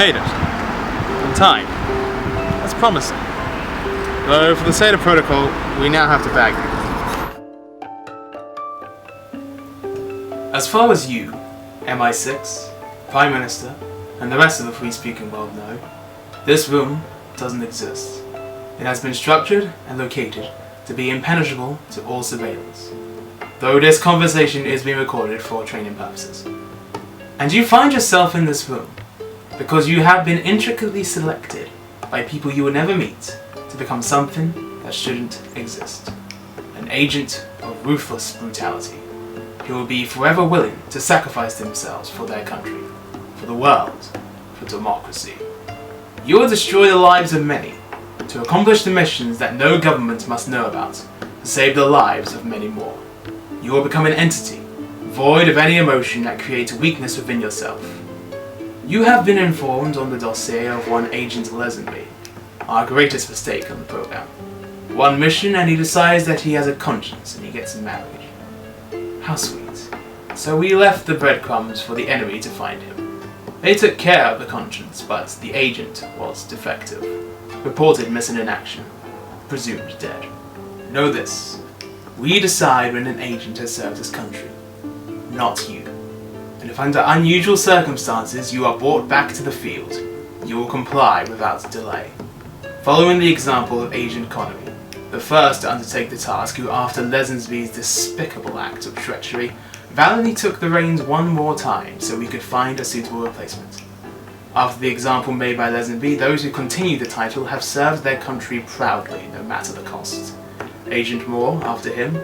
made it. In time. That's promising. Though, for the sake of protocol, we now have to bag you. As far as you, MI6, Prime Minister, and the rest of the free-speaking world know, this room doesn't exist. It has been structured and located to be impenetrable to all surveillance, though this conversation is being recorded for training purposes. And you find yourself in this room because you have been intricately selected by people you will never meet to become something that shouldn't exist. An agent of ruthless brutality who will be forever willing to sacrifice themselves for their country, for the world, for democracy. You will destroy the lives of many to accomplish the missions that no government must know about, to save the lives of many more. You will become an entity, void of any emotion that creates weakness within yourself. You have been informed on the dossier of one Agent Lesenby, our greatest mistake on the program. One mission and he decides that he has a conscience and he gets married. How sweet. So we left the breadcrumbs for the enemy to find him. They took care of the conscience, but the agent was defective. Reported missing in action. Presumed dead. Know this. We decide when an agent has served his country. Not you. And if under unusual circumstances you are brought back to the field, you will comply without delay. Following the example of Agent Connery, the first to undertake the task who, after Lesenby's despicable act of treachery, valiantly took the reins one more time so we could find a suitable replacement. After the example made by Lesenby, those who continue the title have served their country proudly, no matter the cost. Agent Moore after him,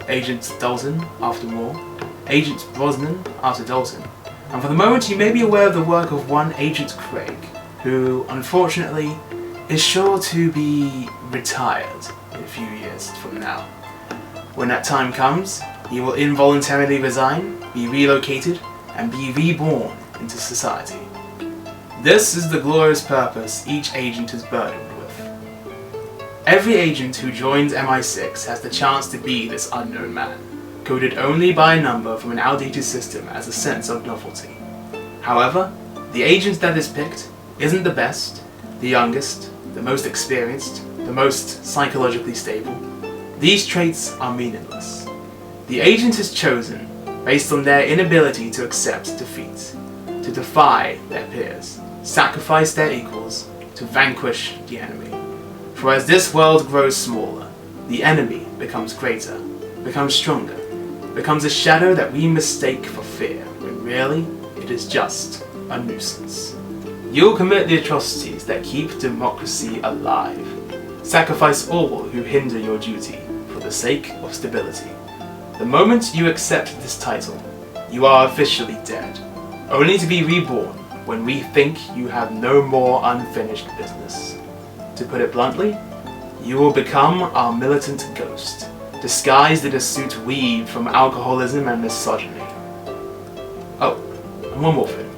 Agent Dalton after Moore, Agent Brosnan after Dalton, and for the moment you may be aware of the work of one Agent Craig, who, unfortunately, is sure to be retired in a few years from now. When that time comes, he will involuntarily resign, be relocated, and be reborn into society. This is the glorious purpose each agent is burdened with. Every agent who joins MI6 has the chance to be this unknown man, coded only by a number from an outdated system as a sense of novelty. However, the agent that is picked isn't the best, the youngest, the most experienced, the most psychologically stable. These traits are meaningless. The agent is chosen based on their inability to accept defeat, to defy their peers, sacrifice their equals, to vanquish the enemy. For as this world grows smaller, the enemy becomes greater, becomes stronger, becomes a shadow that we mistake for fear, when really it is just a nuisance. You'll commit the atrocities that keep democracy alive. Sacrifice all who hinder your duty for the sake of stability. The moment you accept this title, you are officially dead, only to be reborn when we think you have no more unfinished business. To put it bluntly, you will become our militant ghost, disguised in a suit weaved from alcoholism and misogyny. Oh, and one more thing.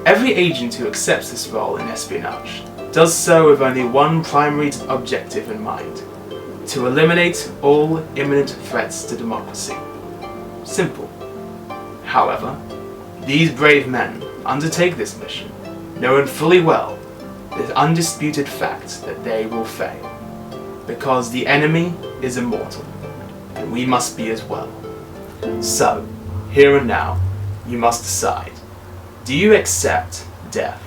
Every agent who accepts this role in espionage does so with only one primary objective in mind: to eliminate all imminent threats to democracy. Simple. However, these brave men undertake this mission, knowing fully well the undisputed fact that they will fail, because the enemy is immortal, and we must be as well. So, here and now, you must decide. Do you accept death?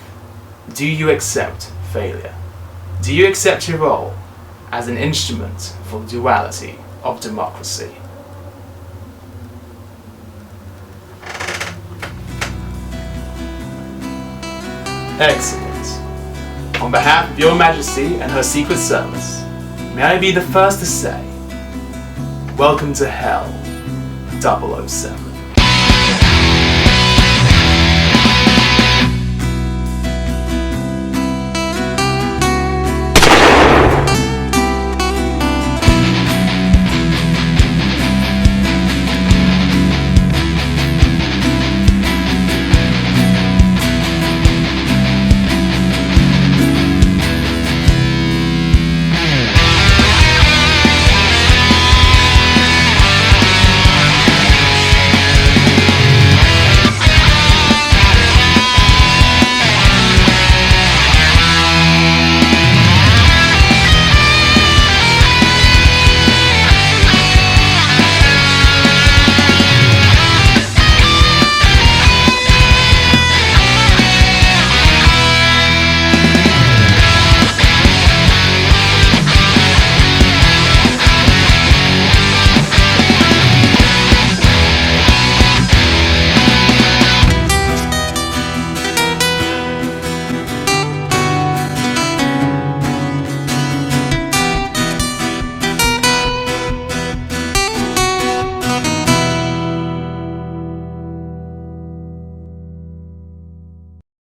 Do you accept failure? Do you accept your role as an instrument for the duality of democracy? Excellent. On behalf of Your Majesty and her Secret Service, may I be the first to say, welcome to Hell, 007.